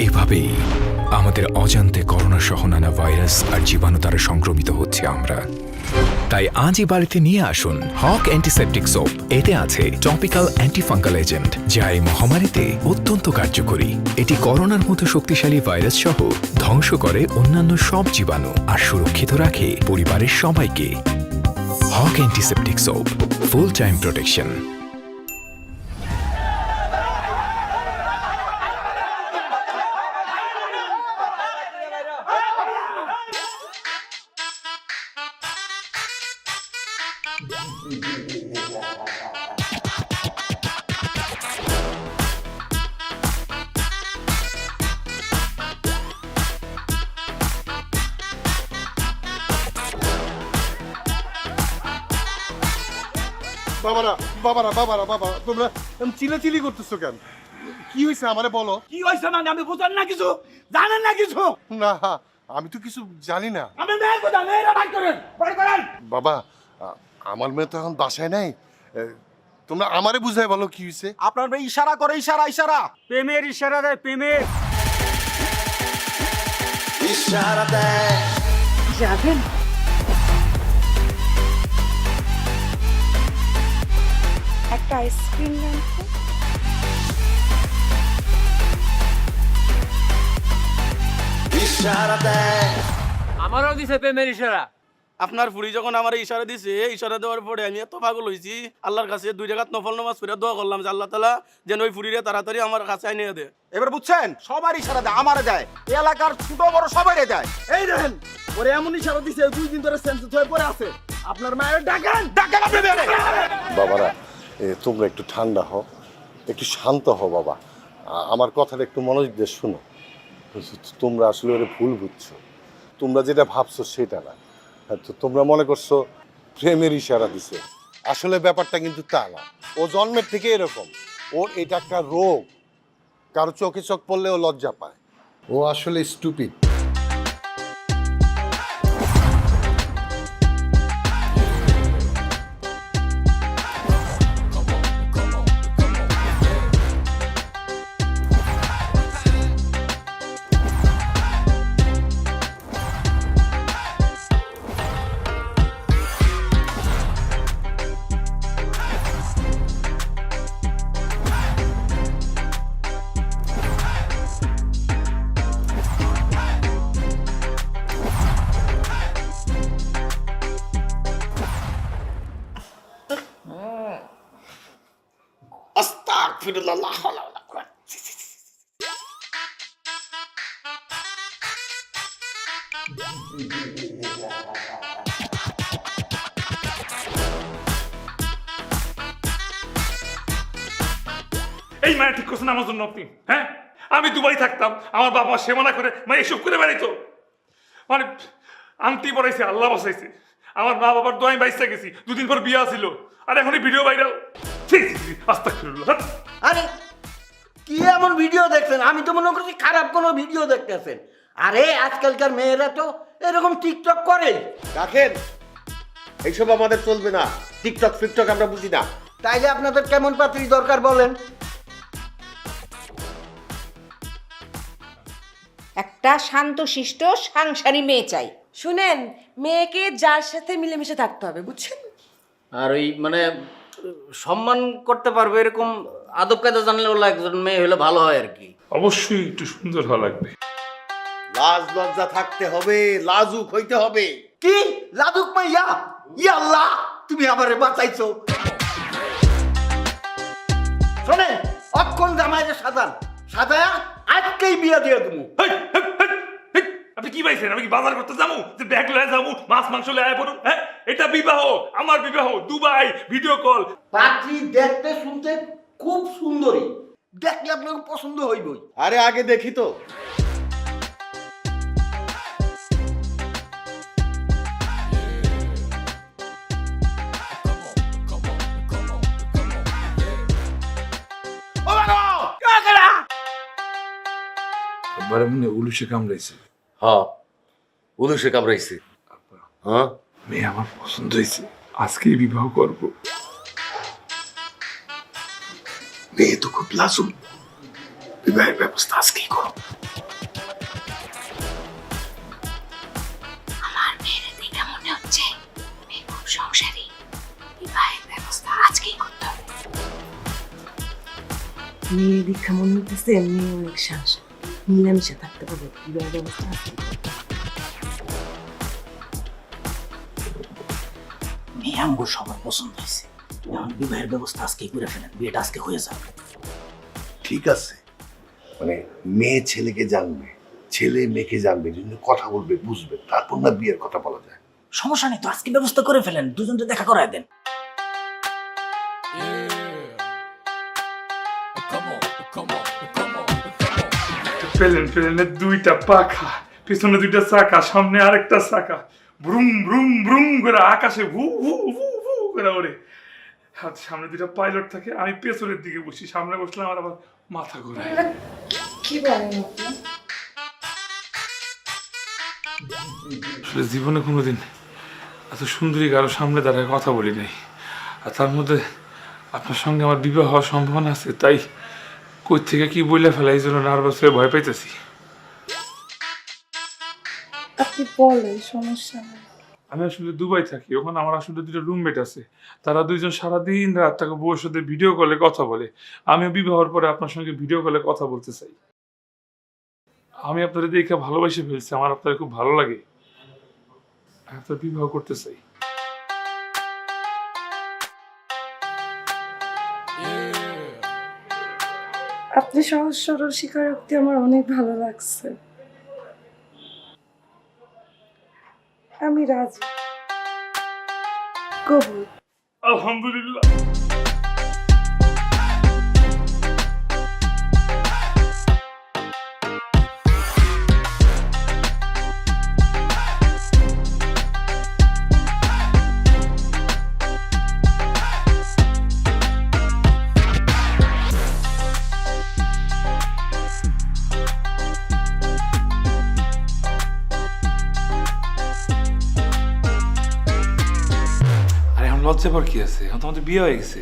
এভাবেই আমাদের অজান্তে করোনা সহ নানা ভাইরাস আর জীবাণু দ্বারা সংক্রমিত হচ্ছে আমরা। তাই আজই বাড়িতে নিয়ে আসুন হক অ্যান্টিসেপটিক সোপ। এতে আছে টপিক্যাল অ্যান্টিফাঙ্গাল এজেন্ট, যা এই মহামারীতে অত্যন্ত কার্যকরী। এটি করোনার মতো শক্তিশালী ভাইরাস সহ ধ্বংস করে অন্যান্য সব জীবাণু আর সুরক্ষিত রাখে পরিবারের সবাইকে। হক antiseptic soap, full time protection. বাবারা বাবারা বাবারা বাবা, তোমরা চিলাচিলি করতেছো কেন? কি হয়েছে আমারে বলো। কি হয়েছে মানে আমি বুঝেন না কিছু, জানেন না কিছু? না, আমি তো কিছু জানি না। আমি মেয়ের কথা, মেয়েরা ভাই করেন, বড় করেন। বাবা, আমার মেয়ে তো এখন বাসায় নাই। তোমরা আমারে বুঝাই বলো কি হয়েছে। আপনার মেয়ে ইশারা করে, ইশারা ইশারা, প্রেমের ইশারা দেয়, প্রেমের ইশারা দেয়। যাবেন? একটা আইসক্রিম দেন তো। ইশারা দেয়। আমারও দিছে প্রেমের ইশারা। আপনার ফুড়ি যখন আমার ইশারা দিছে, ইশারা দেওয়ার পরে আমি এত পাগল হয়েছি, আল্লাহর কাছে 2 রাকাত নফল নামাজ পড়ে দোয়া করলাম যে আল্লাহ তাআলা যেন ওই ফুড়িরে তাড়াতাড়ি আমার কাছে আইনে দেয়। এবার বুঝছেন, সবার ইশারা দেয়, আমারে দেয়, এলাকার ছোট বড় সবাইরে দেয়। এই দেখেন, ওরে এমন ইশারা দিছে 2 দিন ধরে সেন্সেস হয়ে পড়ে আছে। আপনার মায়ের ডাকেন, ডাকেন আপনি মেরে। বাবারা, তোমরা একটু ঠান্ডা হও, একটু শান্ত হও বাবা। আমার কথাটা একটু মনোযোগ দিয়ে শোনো। তোমরা আসলে ওরে ভুল বুঝছো। তোমরা যেটা ভাবছো সেটা না। তো তোমরা মনে করছো প্রেমের ইশারা দিছে, আসলে ব্যাপারটা কিন্তু তা না। ও জন্মের থেকে এরকম। ওর এটা একটা রোগ। কারো চোখে চোখ পড়লে ও লজ্জা পায়। ও আসলে স্টুপিড। আস্তাগফিরুল্লাহ, লা হাওলা ওয়ালা কুওয়াতা। এই মানে ঠিক করছেন আমার জন্য আপনি? হ্যাঁ, আমি দুবাই থাকতাম, আমার বাবা সেমানা করে মানে এসব করে বেড়াইতো। মানে আংটি পড়াইছে, আল্লাহ বাঁচাইছে। আমার মা বাবার দোয়াই বাইসা গেছি, 2 দিন পর বিয়া ছিল, আর এখন ভিডিও ভাইরাল। আস্তাগফিরুল্লাহ। আরে কি এমন ভিডিও দেখছেন? আমি তো মনে করছি খারাপ কোনো ভিডিও দেখতেছেন। আরে আজকালকার মেয়েরা তো এরকম টিকটক করে। দেখেন, এইসব আমাদের চলবে না। টিকটক ফিকটক আমরা বুঝি না। তাইলে আপনাদের কেমন পাত্রী দরকার বলেন? একটা শান্তশিষ্ট সাংসারী মেয়ে চাই। শুনেন, মেয়েকে যার সাথে মিলেমিশে থাকতে হবে, বুঝছেন? আর ওই মানে সম্মান করতে পারবে এরকম আদব কায়দা জানলে ওলা একজন মেয়ে হলে ভালো হয় আর কি। অবশ্যই একটু সুন্দর হওয়া লাগবে। লাজ লজ্জা থাকতে হবে, লাজুক হইতে হবে। কি লাদুক মাইয়া? ইয়া আল্লাহ, তুমি আমারে বাঁচাইছো। শোনে, অক্ষণ জামাইরে সাজান, সাজায়া আজকেই বিয়া দিয়ে দেবো। আপনি কি পাইছেন? আমি কি বাজার করতে যাবো, যে ব্যাগ লয়ে যাবো, মাছ মাংস লয়ে পড়ুন? হ্যাঁ, এটা বিবাহ, আমার বিবাহ, দুবাই ভিডিও কল। পাত্রী দেখতে শুনতে খুব সুন্দরী, দেখলে আপনাকে পছন্দ হইবই। আরে আগে দেখি তো। একবারে মনে উলুসে কামড়াইছে। হ্যাঁ, উলুসে কামড়াইছে। হ্যাঁ, মেয়ে আমার পছন্দ হয়েছে, আজকেই বিবাহ করব। মেয়ে তো খুব লাজুক, বিবাহের ব্যবস্থা আজকেই করো। আমার মেয়ের দেখে মনে হচ্ছে মেয়ে খুব সংসারী, বিবাহের ব্যবস্থা আজকেই করতে হবে। মেয়ে দীক্ষা মনে হইতেছে মেয়ে অনেক সাহস, মিলামিশা থাকতে পারবে, বিবাহ ব্যবস্থা আছে। মেয়ে আমগো সবার পছন্দ হয়েছে, এখন বিবাহের ব্যবস্থা আজকেই করে ফেলেন, বিয়েটা আজকে হয়ে যাবে। ঠিক আছে, মানে মেয়ে ছেলেকে জানবে, ছেলে মেয়েকে জানবে, দুজনে কথা বলবে, বুঝবে, তারপর না বিয়ের কথা বলা যায়। সমস্যা নেই তো, আজকে ব্যবস্থা করে ফেলেন, দুজনকে দেখা করায় দেন। প্লেনের দুইটা পাখা, পিছনে দুইটা চাকা, সামনে আরেকটা চাকা, ব্রুম ব্রুম ব্রুম করে আকাশে ভু ভু ভু ভু করে ওরে। হাত সামনে দুইটা পাইলট থাকে, আমি পেছনের দিকে বসি, সামনে বসলে আমার আবার মাথা ঘোরায়। কি বলেন আপনি? আসলে জীবনে কোনোদিন এত সুন্দরী কারো সামনে দাঁড়ায় কথা বলি নাই, আর তার মধ্যে আপনার সঙ্গে আমার বিবাহ হওয়ার সম্ভাবনা আছে, তাই কই থেকে কি বলে ফেলা, এই জন্য নার্ভাস হয়ে ভয় পাইতেছি। আপনি বলেন, সমস্যা নেই। আমি আসলে দুবাই থাকি, ওখানে আমার আসলে দুটো রুমমেট আছে, তারা দুইজন সারাদিন রাত তাকে বউর সাথে ভিডিও কলে কথা বলে। আমিও বিবাহের পরে আপনার সঙ্গে ভিডিও কলে কথা বলতে চাই। আমি আপনাদের দেখে ভালোবাসে ফেলছি, আমার আপনাদের খুব ভালো লাগে, আপনার বিবাহ করতে চাই। আপনি সহজ সরল স্বীকারোক্তি আমার অনেক ভালো লাগছে। আমি রাজি, কবুল। আলহামদুলিল্লাহ। লজ্জা পর কি আছে, এখন তোমাদের বিয়ে হয়ে গেছে।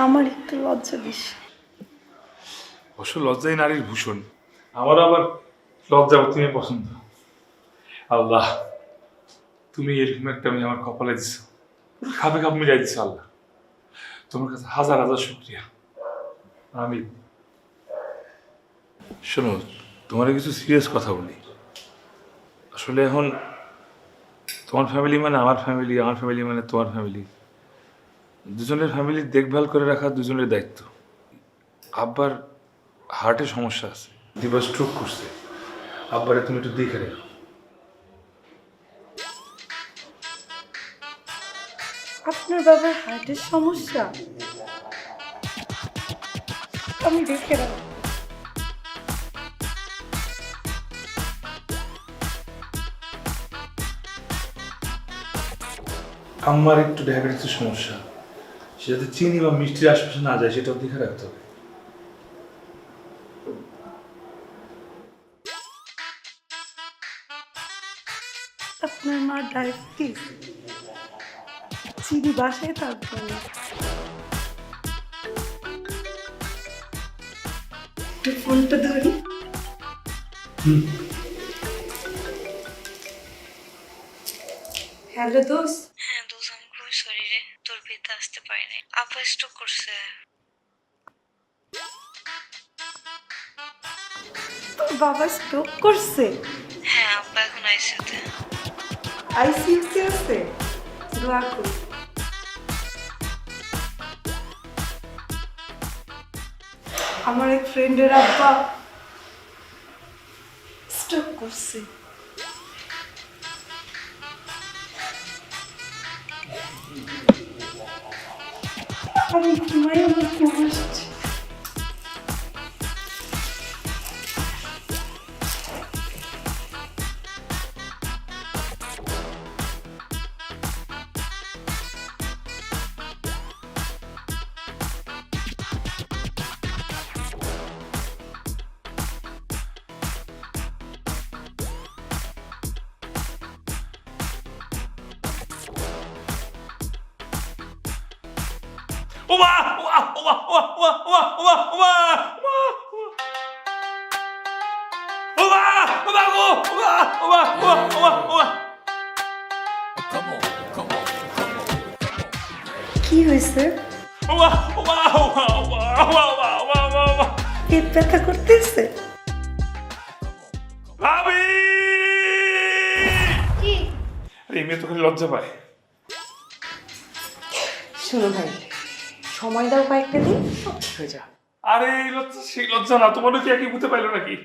আমার একটু লজ্জা বেশি। অবশ্য লজ্জাই নারীর ভূষণ, আমার আবার লজ্জা তুমি পছন্দ। আল্লাহ, তুমি এরকম একটা মেয়ে আমার কপালে দিছো, খাপে খাপ মিলাই দিছো। আল্লাহ, তোমার কাছে হাজার হাজার শুকরিয়া। আমি শোনো, তোমার কিছু সিরিয়াস কথা বলি। আসলে এখন তোমার ফ্যামিলি মানে আমার ফ্যামিলি, আমার ফ্যামিলি মানে তোমার ফ্যামিলি, দুজনের ফ্যামিলির দেখভাল করে রাখা দুজনের দায়িত্ব। আব্বার হার্টে সমস্যা আছে, দিবা স্ট্রোক করছে, আব্বারে তুমি একটু দেখে রেখো। আপনার বাবার হার্টের সমস্যা? আমি দেখে রাখবো। আমার একটু ডায়াবেটিসের সমস্যা, সেটাতে চিনি বা মিষ্টির আশপাশে না যায়, সেটাও দেখে রাখতে হবে। আপনার মা ডায়াবেটিস, চিনি বাসায় থাকবে না। ফোনটা ধরি। হ্যালো দোস্ত। হ্যাঁ দোষ, আমি খুবই সরি রে, তোর বিয়েতে আসতে পারি নাই। আপা স্ট্রোক করছে। তোর বাবা স্ট্রোক করছে? হ্যাঁ, আপা এখন আইসিইউতে। আইসিইউতে আছে? দোয়া করি। আমার এক ফ্রেন্ডের আব্বা স্ট্রোক করছে। আমি ঘুমাই, আমার ঘুম আসছে। ওমা ওমা ওমা ওমা ওমা ওমা ওমা ওমা ওমা গো ওমা ওমা ওমা ওমা ওমা কি হয়েছে? ওমা ওমা ওমা ওমা ওমা ওমা ওমা ওমা পেট ব্যথা করতেছে? ভাবি কি আরে এই মেয়ে তো খালি লজ্জা পায়। শোনো ভাই, সময় দাও কয়েকটা দিন, সব ঠিক হয়ে যাবে। আরে এই লজ্জা সেই লজ্জা না, তোমার কি একই বুঝতে পাইলো নাকি?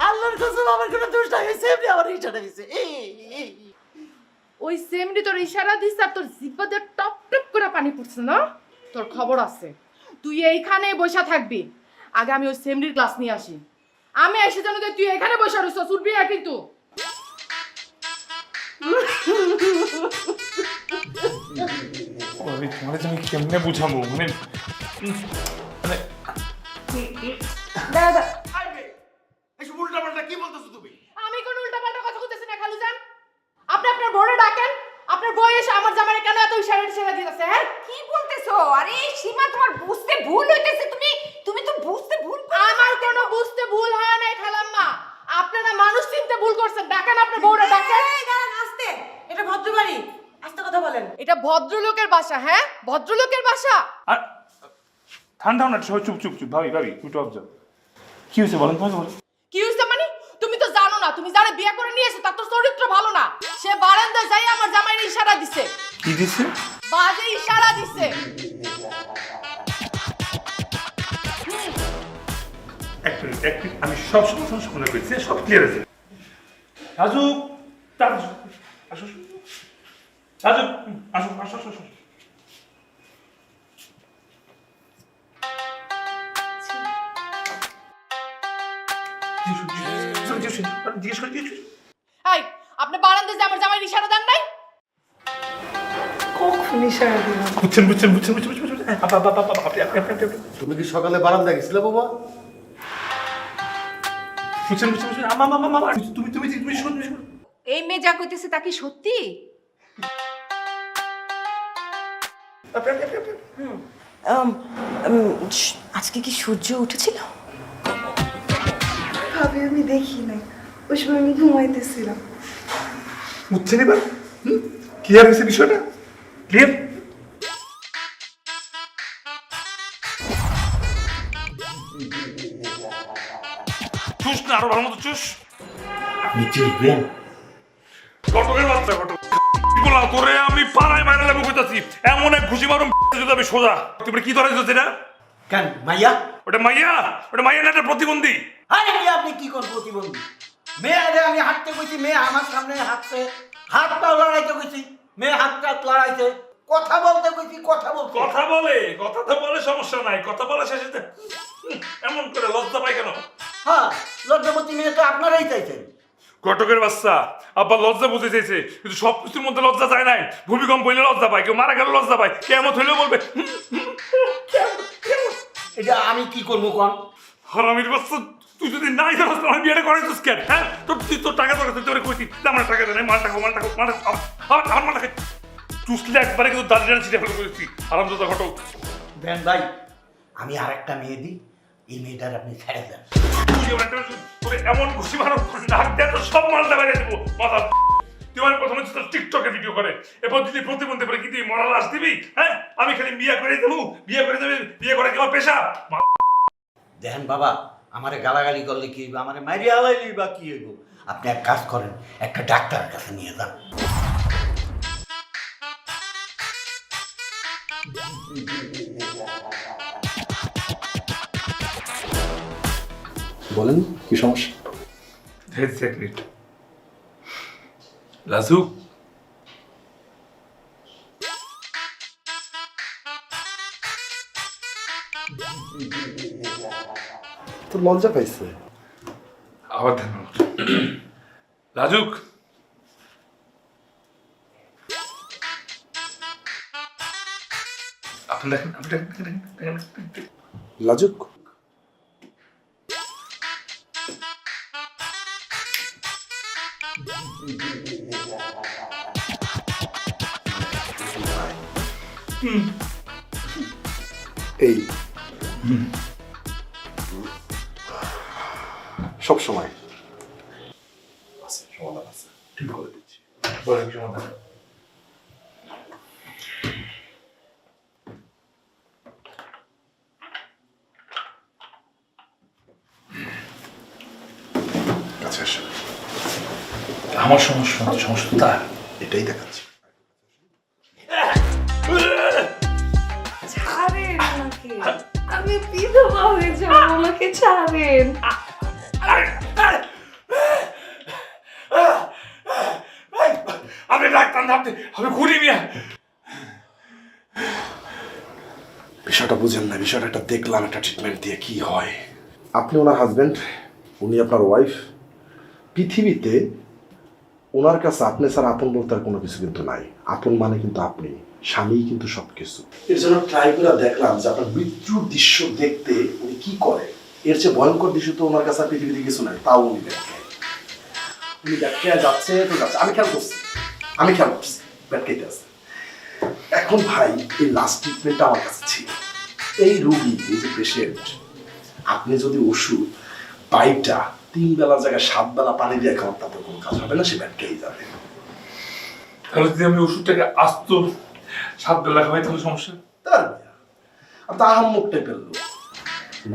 আল্লাহর কসম আমার কোনো দোষ নাই, সেমনি আমার ইচ্ছাটা দিছে। ওই সেমরি তোর ইশারা দিস আর তোর জিহ্বা দিয়ে টপ টপ করে পানি পড়ছে না? তোর খবর আছে, তুই এইখানে বসে থাকবি। আগে আমি ওই সেমরির ক্লাস নিয়ে আসি। আমি এসে জানো যে তুই এখানে বসে রইছ, উঠবি না কিন্তু। আমি তোমার আমি কেমনে বুঝাবো মানে দাদা এসব উল্টাপাল্টা কি বলতেছো তুমি? আমি কোন উল্টাপাল্টা কথা বলতেছি না খালুজান। আপনি আপনার বউরে ডাকেন। আপনার বউ এসে আমার জামাইরে কেন এত ইশারা দিতেছে? হ্যাঁ কি বলতেছো? আরে সীমা, তোমার বুঝতে ভুল হইতেছে। তুমি তো বুঝতে ভুল আমার কোনো বুঝতে ভুল হয় নাই খালাম্মা। আপনারা মানুষ চিনতে ভুল করছেন। ডাকেন আপনার বউরে ডাকেন। দাঁড়ান, আস্তে। এটা ভদ্রবাড়ি, আস্তে কথা বলেন। এটা ভদ্রলোকের বাসা। হ্যাঁ, ভদ্রলোকের বাসা। আর ঠান্ডা না, সবাই চুপ চুপ চুপ। ভাবি ভাবি একটু অবজার্ভ। কি হয়েছে বলেন তোমাকে বলেন। কি হইছে মানে? তুমি তো জানো না, তুমি যারে বিয়ে করে নিয়ে এসে তার তো চরিত্র ভালো না। সে বারান্দায় যাই আমার জামাইরে ইশারা দিছে। কি দিছে? বাজে ইশারা দিছে। এক মিনিট আমি সব সমস্যা শুনে পেয়েছি, সব ক্লিয়ার আছে। রাজু রাজু আসো রাজু আসো আসো আসো। জিজ্ঞেস করে এই, আপনি বারান্দায় যাই আমার জামাইরে ইশারা দেন নাই? কখন ইশারা দিলাম? বুঝছেন বুঝছেন বুঝছেন বুঝছেন বুঝছেন আপনি তুমি কি সকালে বারান্দা গেছিলে বাবা? বুঝছেন বুঝছেন বুঝছেন আমা আমা আমা তুমি তুমি তুমি শুন শুন। এই মেয়ে যা কইতেছে তা কি সত্যি? আজকে কি সূর্য উঠেছিল? ভাবি আমি দেখি নাই, ওই সময় আমি ঘুমাইতেছিলাম। বুঝছেন এবার? ক্লিয়ার হয়েছে বিষয়টা? ক্লিয়ার? চুস না, আরো ভালো মতো চুস। আপনি চুষবেন? কটকের বাচ্চা কটক বলা তোরে আমি পাড়ায় মাইরা লাগবো কইতাছি। এমন এক ঘুষি মারুম যদি আমি সোজা। তুমি কি ধরে দিচ্ছ এটা? কেন মাইয়া? ওটা মাইয়া না, একটা প্রতিবন্ধী। আরে মেয়ে আপনি কি কোন প্রতিবন্ধী? মেয়ে আমি হাঁটতে কইছি, মেয়ে আমার সামনে হাঁটছে, হাত পা লড়াইতে কইছি, মেয়ে হাতটা লড়াইছে, কথা বলতে কইছি, কথা বলতে। কথা তো বলে সমস্যা নাই, কথা বলা শেষে এমন করে লজ্জা পাই কেন? হ্যাঁ, লজ্জাবতী মেয়ে তো আপনারাই চাইছেন। কটকের বাচ্চা আব্বা লজ্জা বুঝে চাইছে, কিন্তু সব কিছুর মধ্যে লজ্জা যায় নাই। ভূমিকম্প হইলে লজ্জা পায়, কেউ মারা গেলে লজ্জা পায়, কেমন হইলেও বলবে এটা আমি কি করবো কোন? হারামির বাচ্চা, তুই যদি নাই জানাস আমার বিয়েটা করাইছিস কেন? হ্যাঁ, তুই তোর টাকা দরকার, তুই কইছি আমার টাকা দেয়, মাল টাকা আমার মাল টাকা চুষলে একবারে কিন্তু দাঁড়িয়ে দাঁড়িয়ে ছিটে ফেলে করেছি। আরামদাদা ঘটক দেন ভাই, আমি আর একটা মেয়ে দিই, এই মেয়েটার আপনি ছেড়ে দেন। এমন খুশি মারো নাক দিয়ে তো সব মালটা বেড়ে দেবো মাথা। তুই আমার প্রথমে টিকটকে ভিডিও করে, এরপর যদি প্রতিবন্ধী করে কি তুই মরা লাশ দিবি? হ্যাঁ, আমি খালি বিয়ে করে দেবো, বিয়ে করে কি আমার পেশা? দেখেন বাবা, আমারে গালাগালি করলে কি হইব, আমারে মাইরে হালাইলি বা কি হইব? আপনি এক কাজ করেন, একটা ডাক্তারের কাছে নিয়ে যান। বলেন কি সমস্যা? লাজু তোর লজ্জা পাইছে? আবার ধ্যান লাজুক আপনি দেখেন লাজুক এই সব সময় আছে, সমাধান আছে, ঠিক বলে দিচ্ছি। বলেন সমাধান। কাছে আসেন, আমার সমস্যা সমস্যা তো তার। এটাই দেখাচ্ছি। ছাড়েন ওনাকে, আমি বিধবা হয়ে যাবো, ওনাকে ছাড়েন। আপনি ডাক্তার না, আপনি ঘুরি মিয়া। বিষয়টা বুঝেন না, বিষয়টা একটা দেখলাম, একটা ট্রিটমেন্ট দিয়ে কি হয়। আপনি ওনার হাজবেন্ড, উনি আপনার ওয়াইফ। পৃথিবীতে ওনার কাছে আপনি ছাড়া আপন বলতে আর কোনো কিছু কিন্তু নাই। আপন মানে কিন্তু আপনি, স্বামী কিন্তু সব কিছু। এর জন্য ট্রাই করে দেখলাম যে আপনার মৃত্যুর দৃশ্য দেখতে উনি কি করে। এর চেয়ে ভয়ঙ্কর দৃশ্য তো ওনার কাছে আর পৃথিবীতে কিছু নাই। তাও উনি দেখে, উনি ব্যাটকে যাচ্ছে তো যাচ্ছে। আমি খেয়াল করছি ব্যাটকেতে আছে। এখন ভাই এই লাস্ট ট্রিটমেন্টটা আমার কাছে ছিল। এই রুগী, এই যে পেশেন্ট, আপনি যদি ওষুধ 5টা 3 বেলার জায়গায় 7 বেলা পানি দিয়ে খাওয়ান, তাতে কোনো কাজ হবে না, সে ব্যাটকেই যাবে। তাহলে যদি আমি ওষুধটাকে আস্ত 7 বেলা খাওয়াই তাহলে সমস্যা? তার আপনি আহাম্মক টাইপের লোক,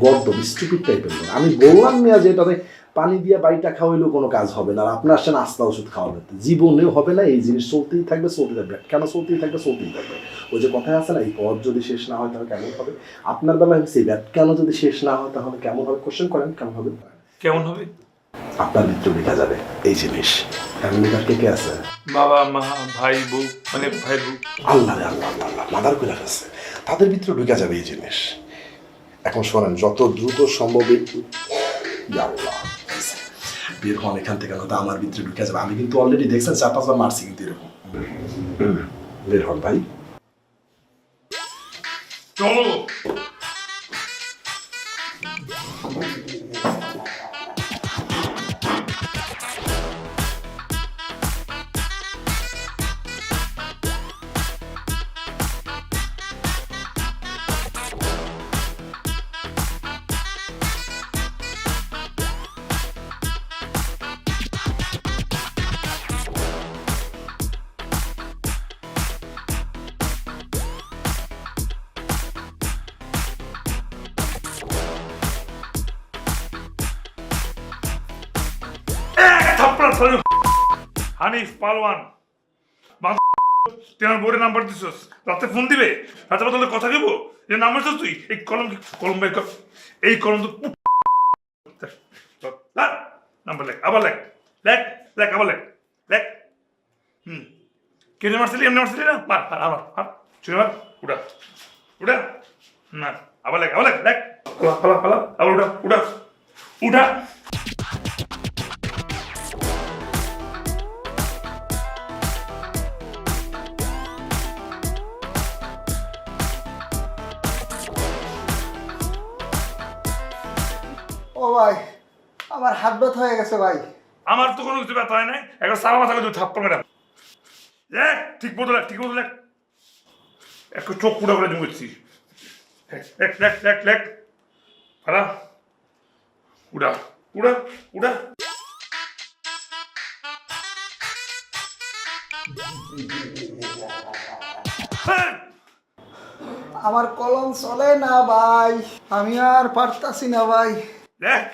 গর্দ স্টুপিড টাইপের লোক। আমি বললাম মিয়া যে এটাতে পানি দিয়ে 2টা খাওয়াইলেও কোনো কাজ হবে না, আর আপনি আসছেন আস্তা ওষুধ খাওয়াবেন, জীবনেও হবে না। এই জিনিস চলতেই থাকবে। কেন চলতেই থাকবে? ওই যে কথায় আছে না, এই পথ যদি শেষ না হয় তাহলে কেমন হবে? আপনার বেলায় হচ্ছে ব্যাট কেন যদি শেষ না হয় তাহলে কেমন হবে? কোশ্চেন করেন, কেমন হবে? কেমন হবে? আপনার ভিতরে ঢুকে যাবে এই জিনিস। ফ্যামিলির কে কে আছে? বাবা মা ভাই বউ, মানে ভাই বউ। আল্লাহ রে আল্লাহ আল্লাহ, মাদার কইলা আছে, তাদের ভিতরে ঢুকে যাবে এই জিনিস। এখন শোনেন, যত দ্রুত সম্ভব বের হন এখান থেকে, না তো আমার ভিতরে ঢুকে যাবে। আমি কিন্তু অলরেডি দেখছেন 4-5 বার মারছি কিন্তু এরকম। বের হন ভাই। চলো। হানিফ পালওয়ান, তুই আমার বোর্ডের নাম্বার দিছিস, রাতে ফোন দিবে, রাতে বদলে কথা দিব, যে নাম্বার দিছিস তুই, এই কলম বের কর, এই কলম তো নাম্বার লেখ, আবার লেখ আবার লেখ। কেন মারছিলি? এমনি মারছিলি না? মার আবার চুরি মার, উঠা না, আবার লেখ আবার উঠা। ও ভাই, আমার হাত ব্যথা হয়ে গেছে ভাই। আমার তো কোনো কিছু ব্যথা হয় নাই, একবার সারা মাথা করে থাপ্পড় মেরা। ঠিক মতো লেখ, একটু চোখ পুরো করে জমেছি। লেখ ফারা, উড়া। আমার কলম চলে না ভাই, আমি আর পারতাছি না ভাই। লেখ।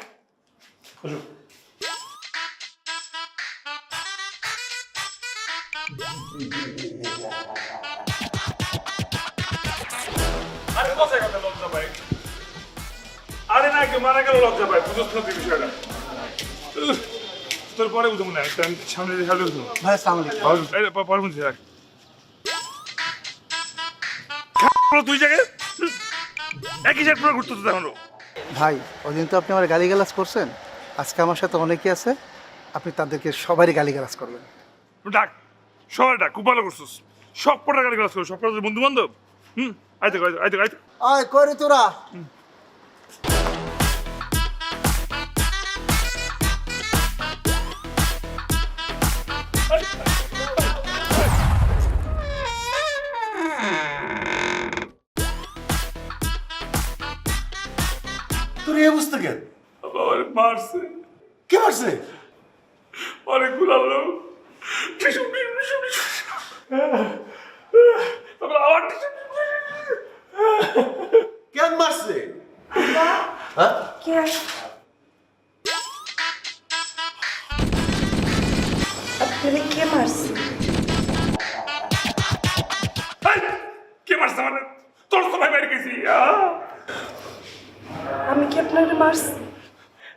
আরে কোথায় কথা বলছো ভাই? আরে না কেউ মারা গেল লজ্জা পায়, বুঝোস না তুই বিষয়টা। তোর পরে বুঝবো না, সামনে হ্যালো ভাই আসসালামু আলাইকুম। পরে বুঝছি রাখ। তুই জায়গায় একই জায়গায় পুরো ঘুরতে তখন ভাই ওদিন তো আপনি আমার গালিগালাজ করছেন, আজকে আমার সাথে অনেকে আছে, আপনি তাদেরকে সবারই গালিগালাজ করবেন। ডাক সবাই ডাক, খুব ভালো করছিস। সব কটা গাড়ি ক্লাস করো, সব কটা বন্ধু বান্ধব। আইতে আইতে আইতে আয় কই তোরা? তোর এই অবস্থা কেন? আবার মারছে, কে মারছে? অনেকগুলো লোক। টিসু টিসু টিসু, তারপর আবার টিসু। কেন মারছে? আপনারা কে মারছে? এই, কে মারছে মানে? তোর তো ভাই বাইরে গেছি। আমি কি আপনারা মারছি?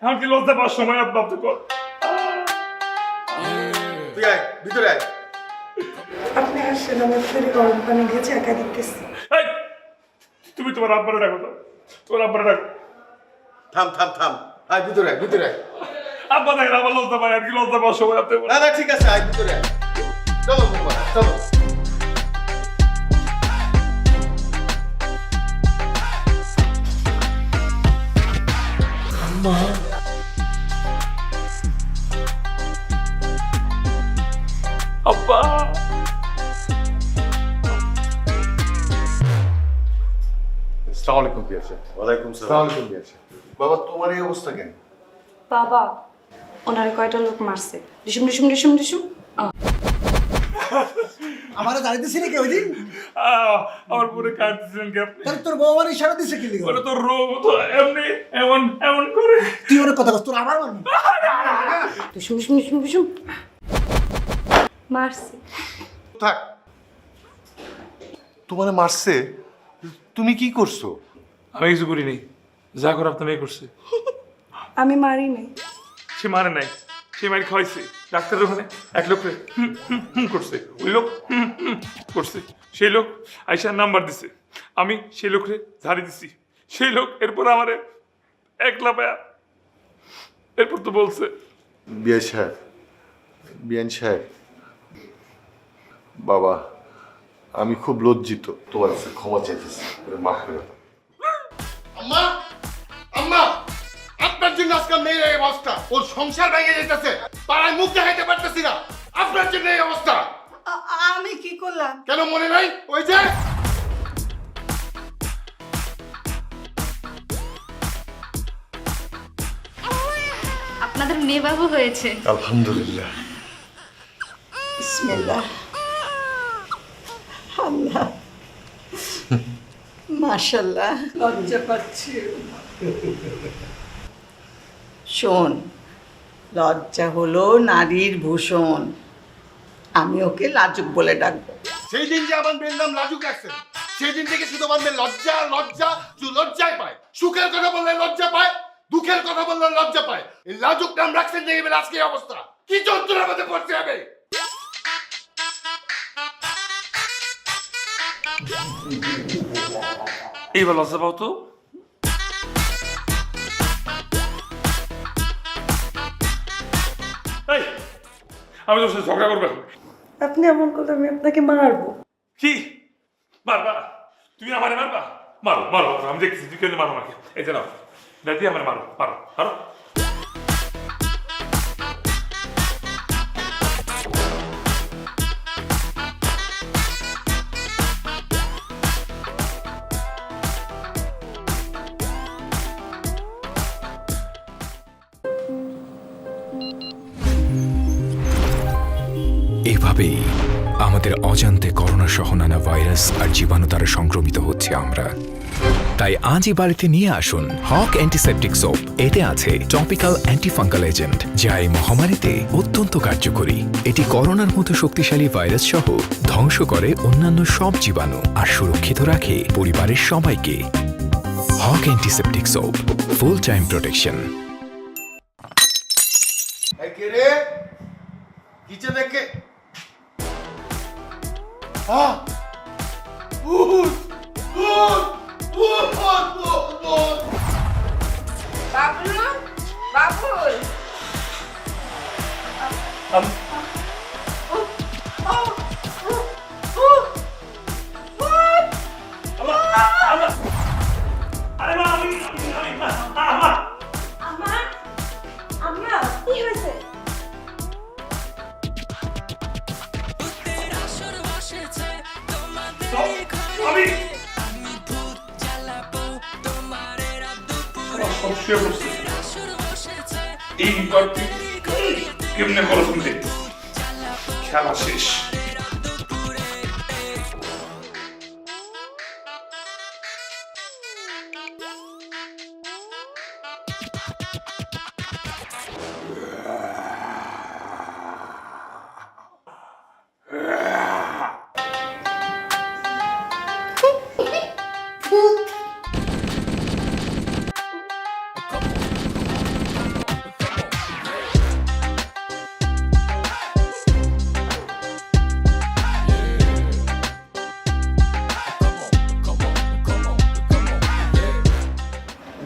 আমার কি লজ্জা পাওয়ার সময় ভাবতে কর। তুই আয়, ভিতরে আয়। আপনি আসেন, আমি আপনার গরম পানি দিয়ে চাকা দিতেছি। এই, তুমি তোমার আব্বারে ডাকো তো, তোমার আব্বারে ডাকো। থাম থাম থাম, আয় ভিতরে আয়, ভিতরে আয়। আব্বা দেখেন আমার লজ্জা পায়, আর কি লজ্জা পাওয়ার সময় আপনি না না ঠিক আছে, আয় ভিতরে আয়। চলো বাবা, চলো। আব্বা আসসালামু আলাইকুম বিয়াছে। ওয়ালাইকুম সালাম। আসসালামু আলাইকুম বিয়াছে। বাবা তোমার এই অবস্থা কেন? বাবা ওনারে কয়টা লোক মারছে? ডিসুম ডিসুম ডিসুম ডিসুম। আমারে দাঁড়িয়েছিলি কি ওই দিন? আমার পুরো কাঁদতেছিলেন কি আপনি? তাহলে তোর বউ আমার ইশারা দিছে কি লিগে? ওরা তো রোগ তো এমনি এমন এমন করে। তুই ওর কথা কস, তোর আবার মারবি? ডিসুম ডিসুম ডিসুম ডিসুম মারছে। থাক। তোমার মারছে? তুমি কি করছো? আমি কিছু করিনি, যা করে আপনার মেয়ে করছে। আমি মারি নাই। সে মারে নাই, সে মারি খাওয়াইছে। ডাক্তারের ওখানে এক লোক করছে, ওই লোক করছে। সেই লোক আইসার নাম্বার দিছে, আমি সেই লোকরে ঝাড়ি দিছি। সেই লোক এরপর আমারে একলা পায়া এরপর তো বলছে। বিয়ান সাহেব, বিয়ান সাহেব, বাবা আমি খুব লজ্জিত, তোমার কাছে ক্ষমা চাইতেছি, মাফ করে দাও। আম্মা, আম্মা, আপনার জন্য আজকাল মেয়ের এই অবস্থা। ওর সংসার ভেঙে যেতেছে, পাড়ায় মুখ দেখাইতে পারতেছি না। আপনার জন্য এই অবস্থা। আমি কি করলাম? কেন মনে নাই? ওই যে আপনাদের মেয়ে বাবু হয়েছে। আলহামদুলিল্লাহ। বিসমিল্লাহ। আল্লাহ, মাশাআল্লাহ। লজ্জা পাচ্ছি। শোন, লজ্জা হলো নারীর ভূষণ। আমি ওকে লাজুক বলে ডাকবো। সেই দিন যে আমার মেয়ের নাম লাজুক রাখছেন, সেই দিন থেকে শুধু আমার মেয়ে লজ্জা লজ্জা লজ্জায় পায়। সুখের কথা বললে লজ্জা পায়, দুঃখের কথা বললে লজ্জা পায়। এই লাজুক নাম রাখছেন দেখে বলে আজকে এই অবস্থা। কি যন্ত্রণার মধ্যে পড়তে হবে। এইবার লজ্জা পাও তো। এই, আমি তোর সাথে ঝগড়া করবো এখন। আপনি এমন করলে আমি আপনাকে মারবো। কি মারবা? তুমি আমারে মারবা? মারো মারো, আমি দেখছি তুই কেন মারো আমাকে। এই যে নাও দাদি, আমার মারো মারো মারো। এভাবেই আমাদের অজান্তে করোনা সহ নানা ভাইরাস আর জীবাণু দ্বারা সংক্রমিত হচ্ছে আমরা। তাই আজই বাড়িতে নিয়ে আসুন হক অ্যান্টিসেপটিক সোপ। এতে আছে টপিক্যাল অ্যান্টিফাঙ্গাল এজেন্ট, যা এই মহামারীতে অত্যন্ত কার্যকরী। এটি করোনার মতো শক্তিশালী ভাইরাস সহ ধ্বংস করে অন্যান্য সব জীবাণু আর সুরক্ষিত রাখে পরিবারের সবাইকে। হক antiseptic soap, full time protection. এই কে রে কিচেনে কে বাবলু, বাবুল, এইবার কেমনে করো তুমি? খেলা শেষ।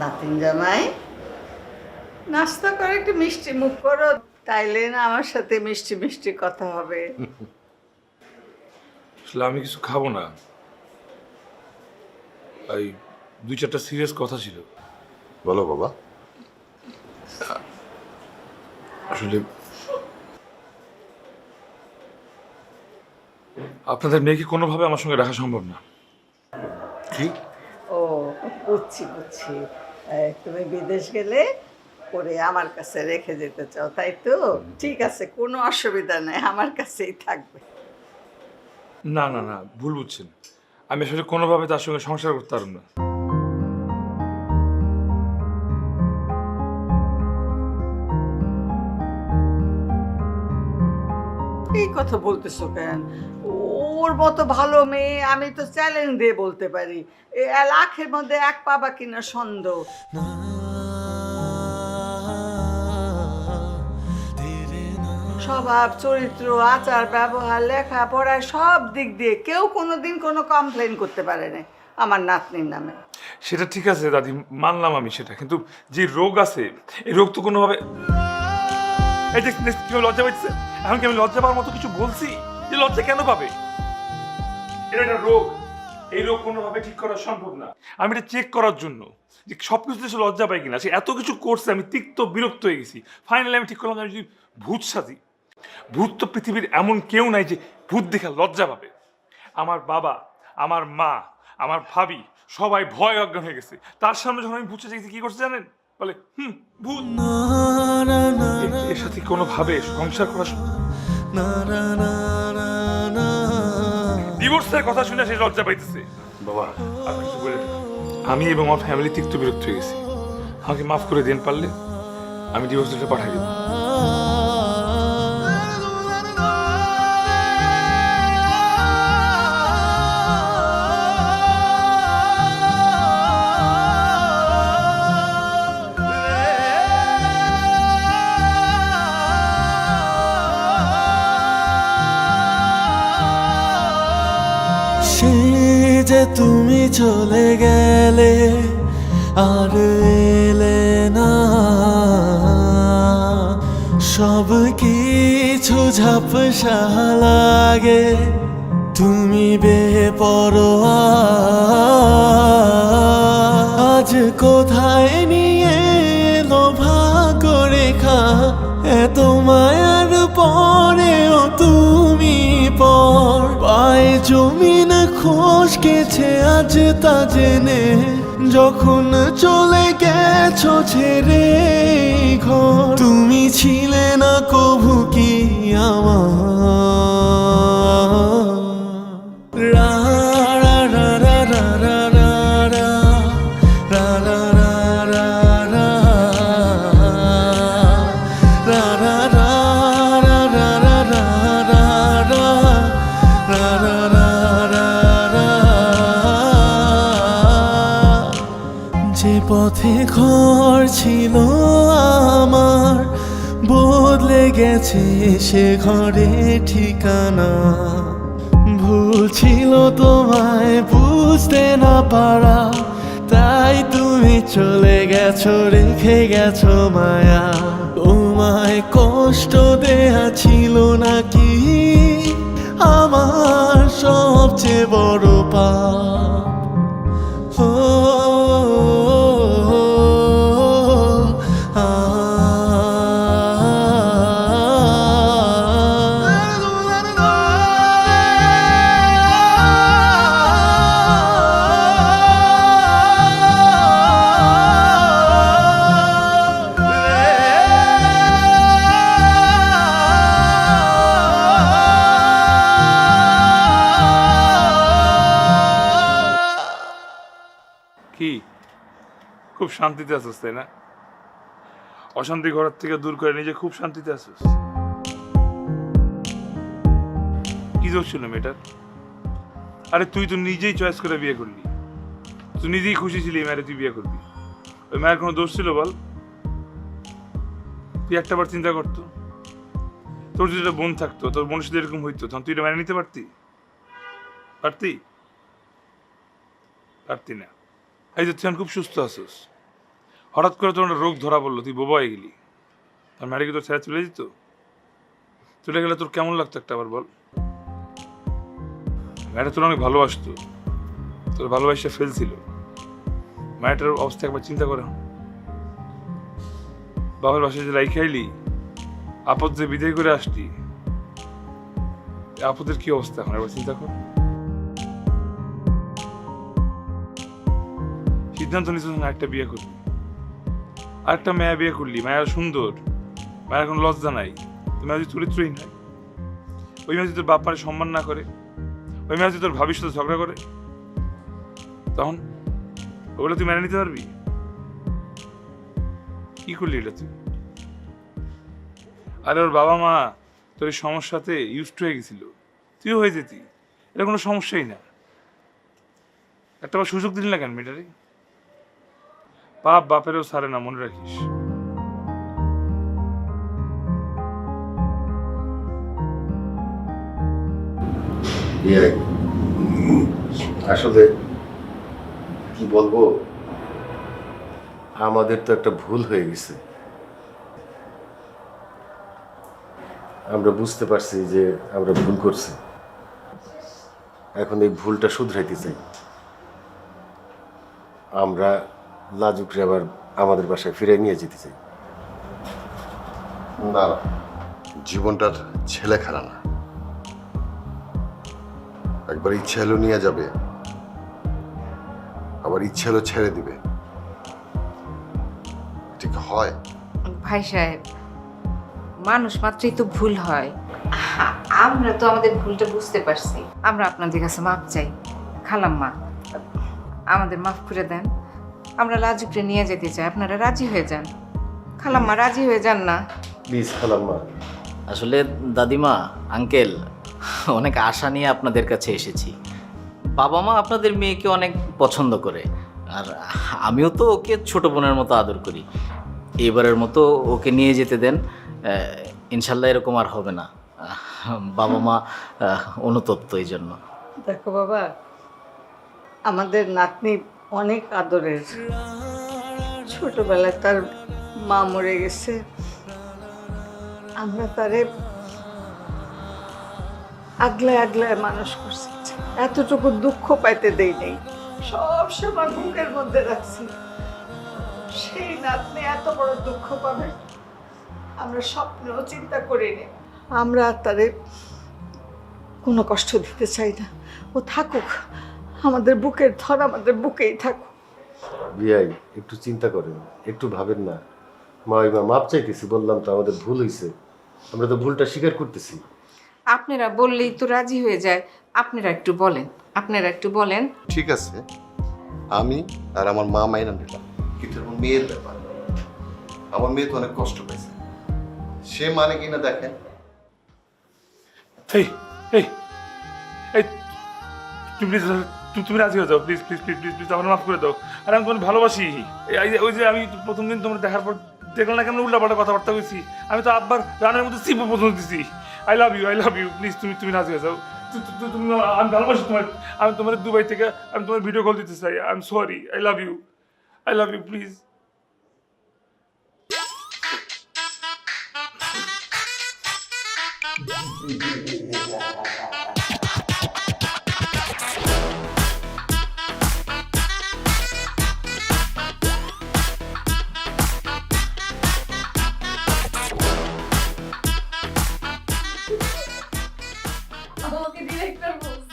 নাতিন জামাই নাস্তা করে একটু মিষ্টি মুখ করো, তাইলে না আমার সাথে মিষ্টি মিষ্টি কথা হবে। আসলে আমি কিছু খাবো না, এই 2-4টা সিরিয়াস কথা ছিল। বলো বাবা। আসলে আপনাদের মেয়েকে কোনোভাবে আমার সঙ্গে রাখা সম্ভব না। কি? ও বুঝছি বুঝছি, তুমি বিদেশ গেলে পরে আমার কাছে রেখে যেতে চাও, তাই তো? ঠিক আছে, কোনো অসুবিধা নেই, আমার কাছেই থাকবে। না না না, ভুল বুঝছেন। আমি আসলে কোনোভাবে তার সঙ্গে সংসার করতে পারব না। এই কথা বলতেছো কেন? ওর মতো ভালো মেয়ে আমি তো চ্যালেঞ্জ দিয়ে বলতে পারি, লাখের মধ্যে এক পাবা কিনা সন্দেহ। স্বভাব, চরিত্র, আচার ব্যবহার, লেখাপড়া সব দিক দিয়ে কেউ কোনোদিন কোনো কমপ্লেন করতে পারে না আমার নাতনির নামে। সেটা ঠিক আছে দাদি, মানলাম আমি সেটা, কিন্তু যে রোগ আছে এই রোগ তো কোনোভাবে। এই যে কেউ লজ্জা পাইছে, এখন কি আমি লজ্জা পাওয়ার মতো কিছু বলছি? যে লজ্জা কেন পাবে? এটা একটা রোগ, এই রোগ কোনোভাবে ঠিক করা সম্ভব না। আমি এটা চেক করার জন্য যে সবকিছু সে লজ্জা পাই কিনা, সে এত কিছু করছে, আমি তিক্ত বিরক্ত হয়ে গেছি। ফাইনালি আমি ঠিক করলাম আমি যদি ভূত সাজি। ভূত তো পৃথিবীর এমন কেউ নাই যে ভূত দেখে লজ্জা পাবে। আমার বাবা, আমার মা, আমার ভাবি সবাই ভয় অজ্ঞান হয়ে গেছে। তার সামনে যখন আমি ভূত সাজিয়েছি কি করছে জানেন? বলে ভূত। এর সাথে কোনোভাবে সংসার করা ডিভোর্সের কথা শুনে সে লজ্জা পাইতেছে। বাবা আপনি কিছু বলে দেন, আমি এবং আমার ফ্যামিলি তিক্ত বিরক্ত হয়ে গেছি, আমাকে মাফ করে দেন, পারলে আমি ডিভোর্স লেটার পাঠিয়ে দেব। যে তুমি চলে গেলে আর এলে না, সব কিছু ঝাপসা লাগে, তুমি বেপরোয়া। আজ কোথায় নিয়ে এলো ভাগ্য রেখা, এত মায়ার পরেও তুমি পর পায়ে জমিন খসকেছে আজ তা জেনে, যখন চলে গেছো ছেড়ে ঘর, তুমি ছিলে না কভু কি আমার। রা রা রা রা রা রা রা রা রা রা রা রা রা রা পথে ঘর ছিল আমার, বদলে গেছে সে ঘরে ঠিকানা। ভুল ছিল তোমায় বুঝতে না পারা, তাই তুমি চলে গেছো রেখে গেছো মায়া। তোমায় কষ্ট দেয়া ছিল নাকি আমার সবচেয়ে বড় পাপ। ও কি খুব শান্তিতে আছিস তাই না? অশান্তি ঘরের থেকে দূর করে নিজে খুব শান্তিতে আছিস। কি দোষ ছিল মেয়েটার? আরে তুই তো নিজেই চয়েস করে বিয়ে করলি, তুই নিজেই খুশি ছিলি এই মেয়েরে তুই বিয়ে করবি। ওই মেয়ের কোনো দোষ ছিল বল? তুই একটা বার চিন্তা করতো, তোর যদি একটা বোন থাকতো, তোর বোনের সাথে এরকম হইতো, তখন তুই এটা মেনে নিতে পারতি? পারতি? পারতি না। এই যে তুই এখন খুব সুস্থ আছিস, হঠাৎ করে তোর একটা রোগ ধরা পড়লো, তুই বোবা হয়ে গেলি, তার মেয়েটা কি তোর ছেড়ে চলে যেত? চলে গেলে তোর কেমন লাগতো একটা আবার বল? মেয়েটা তোর অনেক ভালোবাসতো, তোর ভালোবাসা ফেলছিল, মেয়েটার অবস্থা একবার চিন্তা করে। বাবার বাসায় যে রাইখে আইলি, আপদ যে বিদায় করে আসলি, আপদের কি অবস্থা এখন একবার চিন্তা কর। সিদ্ধান্ত নিচ্ছিস না একটা বিয়ে করবি, আরেকটা মেয়া বিয়ে করলি, মায়া সুন্দর, মায়ের কোনো লজ্জা নাই, তোমার যদি চরিত্রই নাই। ওই মেয়ে যদি তোর বাপ মায়ের সম্মান না করে, ওই মেয়ে যদি তোর ভাবির সাথে ঝগড়া করে, তখন ওগুলো তুই মেনে নিতে পারবি? কি করলি এটা তুই? আরে ওর বাবা মা তোর এই সমস্যাতে ইউজড হয়ে গেছিল, তুইও হয়ে যেতি, এটা কোনো সমস্যাই না। একটা বার সুযোগ দিলি না কেন মেয়েটারে? বাপ বাপেরও ছাড়ে না, মনে রাখিস। আসলে কি বলবো, আমাদের তো একটা ভুল হয়ে গেছে। আমরা বুঝতে পারছি যে আমরা ভুল করছি, এখন এই ভুলটা শুধরাইতে চাই। আমরা লাজুকরে আবার আমাদের বাসায় ফিরে নিয়ে যেতে চাই। না, জীবনটার ছেলে খেলা না। একবার ইচ্ছে হলো নিয়ে যাবে, আবার ইচ্ছে হলো ছেড়ে দিবে, ঠিক হয়? ভাই সাহেব, মানুষ মাত্রই তো ভুল হয়। আমরা তো আমাদের ভুলটা বুঝতে পারছি, আমরা আপনাদের কাছে মাপ চাই। খালাম্মা, আমাদের মাফ করে দেন, আমরা লাজুকরে নিয়ে যেতে চাই, আপনারা রাজি হয়ে যান। খালাম্মা রাজি হয়ে যান না? প্লিজ খালাম্মা। আসলে দাদিমা, আঙ্কেল, অনেক আশা নিয়ে আপনাদের কাছে এসেছি। বাবা মা আপনাদের মেয়েকে অনেক পছন্দ করে, আর আমিও তো ওকে ছোট বোনের মতো আদর করি। এবারের মতো ওকে নিয়ে যেতে দেন, ইনশাল্লাহ এরকম আর হবে না। বাবা মা অনুতপ্ত এই জন্য। দেখো বাবা, আমাদের নাতনি অনেক আদরের। ছোটবেলায় তার মা মরে গেছে, আমরা তারে আগলায় আগলায় মানুষ করছি, এতটুকু দুঃখ পাইতে দেই নেই, সব সময় বুকের মধ্যে রাখছি। সেই নাতনি এত বড় দুঃখ পাবে আমরা স্বপ্নেও চিন্তা করিনি। আমরা আর তারে কোনো কষ্ট দিতে চাই না, ও থাকুক, আমাদের বুকের ধর আমাদের বুকেই থাকুক। বিয়াই, একটু চিন্তা করেন, একটু ভাবেন না। মা মাপ চাইতেছি, বললাম তো আমাদের ভুল হয়েছে, আমরা তো ভুলটা স্বীকার করতেছি। আপনারা বললেই তো রাজি হয়ে যায়, আপনারা একটু বলেন, আপনারা একটু বলেন। ঠিক আছে, আমি আর আমার মা মাইনা নিলাম, কিন্তু আমার মেয়ের ব্যাপার, আমার মেয়ে তো অনেক কষ্ট পাইছে, সে মানে কিনা দেখেন। এই এই এই তুমি তুমি রাজি হয়ে যাও please please please please please আমার মাফ করে দাও। আর আমি তোমার ভালোবাসি। ওই যে আমি প্রথম দিন তোমার দেখার পর দেখলাম না কেমন উল্টাপাল্টা কথাবার্তা কইছি, আমি তো আব্বার রানের মধ্যে সিপ পর্যন্ত দিছি। আই লাভ ইউ প্লিজ তুমি রাজি হয়ে যাও। তুমি আমি ভালোবাসি তোমার। আমি তোমার দুবাই থেকে আমি তোমার ভিডিও কল দিতে চাই। I am sorry. I love you please. আমাকে ডিরেক্টর বলছে